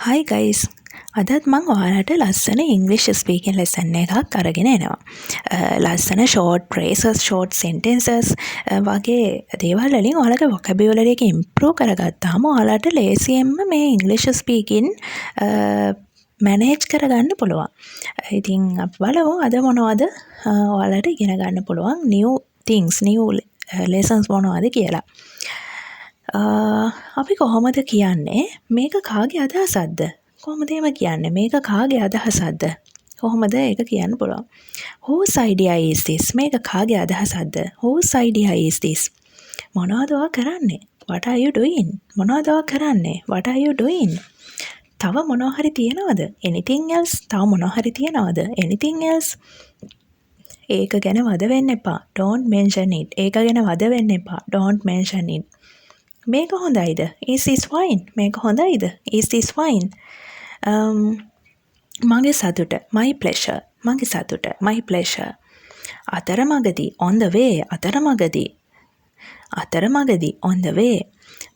Hi guys. අදත් මම ඔයාලට ලස්සන English speaking lesson එකක් අරගෙන එනවා. ලස්සන short phrases, short sentences වගේ දේවල් වලින් ඔයාලගේ vocabulary එක improve කරගත්තාම ඔයාලට ලේසියෙන්ම මේ English speaking manage කරගන්න පුළුවන්. ඉතින් අපි බලමු අද මොනවද ඔයාලට ඉගෙන ගන්න පුළුවන් new things, new lessons මොනවද කියලා. අපි කොහොමද කියන්නේ මේක කාගේ අදහසක්ද? කොහොමද එහෙම කියන්නේ මේක කාගේ අදහසක්ද? කොහොමද ඒක කියන්න පුළුවන්? Whose idea is this? මේක කාගේ අදහසක්ද? Whose idea is this? මොනවද ඔයා කරන්නේ? What are you doing? මොනවද ඔයා කරන්නේ? What are you doing? තව මොනවා හරි තියනවද? Anything else? තව මොනවා හරි තියනවද? Anything else? ඒක ගැන වද වෙන්න එපා. Don't mention it. ඒක ගැන වද වෙන්න එපා. Don't mention it. මේක හොඳයිද? Is this fine? මේක හොඳයිද? Is this fine? මගේ සතුට. My pleasure. මගේ සතුට. My pleasure. අතරමඟදී on the way. අතරමඟදී on the way.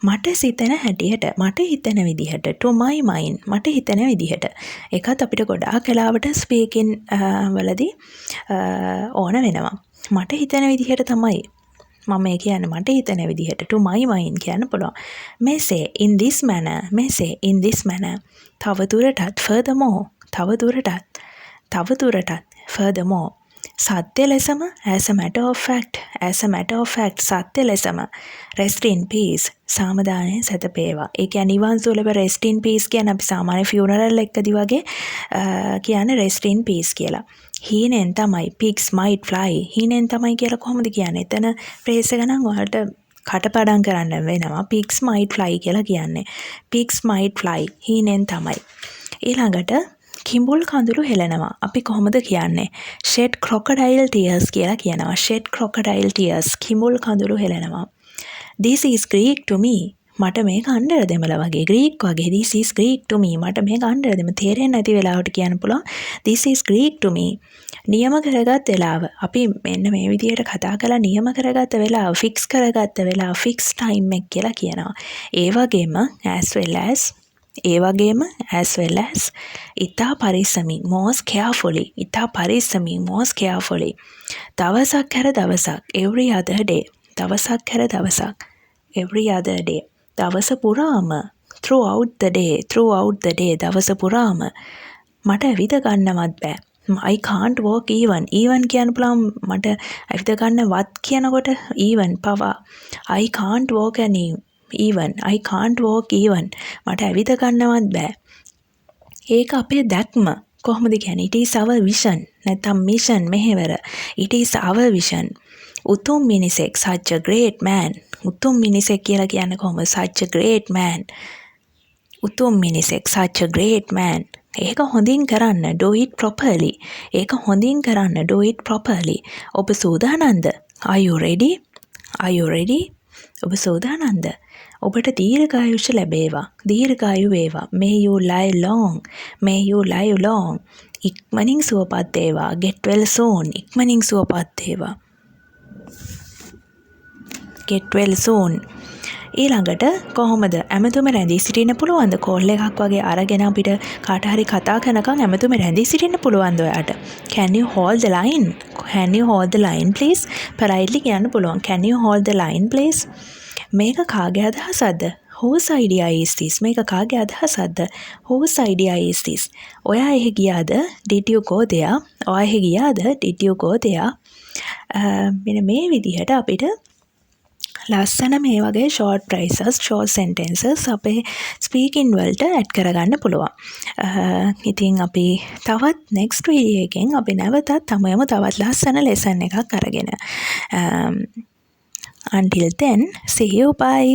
මට සිතන හැටියට මට හිතන විදිහට to my mind මට හිතන විදිහට ඒකත් අපිට ගොඩාක් වෙලාවට ස්පීකින් වලදී ඕන වෙනවා. මට හිතන විදිහට තමයි මම මේ කියන්නේ මට හිතන විදිහට to my mind කියන්න පුළුවන්. may say in this manner තවදුරටත් furthermore සත්‍ය ලෙසම as a matter of fact සත්‍ය ලෙසම rest in peace සාමදානයෙන් සැතපේවා. ඒ කියන්නේ නිවන් සුව ලැබ rest in peace කියන්නේ අපි සාමාන්‍ය funeral එකකදී වගේ කියන්නේ rest in peace කියලා. හීනෙන් තමයි pigs might fly හීනෙන් තමයි කියලා කොහොමද කියන්නේ? එතන phrase එක නම් ඔයාලට කටපාඩම් කරන්න වෙනවා. pigs might fly කියලා කියන්නේ. pigs might fly හීනෙන් තමයි. ඊළඟට කිඹුල් කඳුළු හෙලනවා. අපි කොහොමද කියන්නේ? shed crocodile tears කියලා කියනවා. shed crocodile tears කිඹුල් කඳුළු හෙලනවා. this is Greek to me මට මේක අnder දෙමළ වගේ Greek වගේ this is Greek to me මට මේක අnder දෙම තේරෙන්නේ නැති වෙලාවට කියන්න පුළුවන් this is Greek to me. නියම කරගත් වෙලාව අපි මෙන්න මේ විදිහට කතා කරලා නියම කරගත්ත වෙලාව fix කරගත්ත වෙලාව fix time එක කියලා කියනවා. ඒ වගේම as well as ඉතා පරිස්සමින් most carefully දවසක් හැර දවසක් every other day දවස පුරාම throughout the day දවස පුරාම මට ඇවිද ගන්නවත් බෑ. I can't walk even කියන්න පුළුවන් මට ඇවිද ගන්නවත් කියනකොට even පවා I can't walk even මට ඇවිද ගන්නවත් බෑ. ඒක අපේ දැක්ම කොහොමද කියන්නේ? it is our vision නැත්නම් mission මෙහෙවර it is our vision. උතුම් මිනිසෙක් such a great man උතුම් මිනිසෙක් කියලා කියන්නේ කොහොමද? such a great man උතුම් මිනිසෙක් such a great man. ඒක හොඳින් කරන්න do it properly. ඔබ සූදානම්ද? are you ready? ඔබ සූදානම්ද? ඔබට දීර්ඝායුෂ ලැබේවා. දීර්ඝායු වේවා. may you live long. ඉක්මනින් සුවපත් වේවා. get well soon. ඉක්මනින් සුවපත් වේවා. get well soon. ඊළඟට කොහොමද ඇමතුම රැඳී සිටින්න පුළුවන්ද? කෝල් එකක් වගේ අරගෙන අපිට කාට හරි කතා කරනකම් ඇමතුම රැඳී සිටින්න පුළුවන්ද ඔයාට? can you hold the line please? politely කියන්න පුළුවන් can you hold the line please? මේක කාගේ අදහසක්ද? whose idea is this? මේක කාගේ අදහසක්ද? whose idea is this? ඔයා එහෙ ගියාද? did you go there? ඔයා එහෙ ගියාද? did you go there? මෙන්න මේ විදිහට අපිට ලස්සන මේ වගේ short phrases, short sentences අපේ speaking වලට add කරගන්න පුළුවන්. ඉතින් අපි තවත් next video එකෙන් අපි නැවතත් තමයම තවත් ලස්සන lesson එකක් අරගෙන. Until then, see you, bye.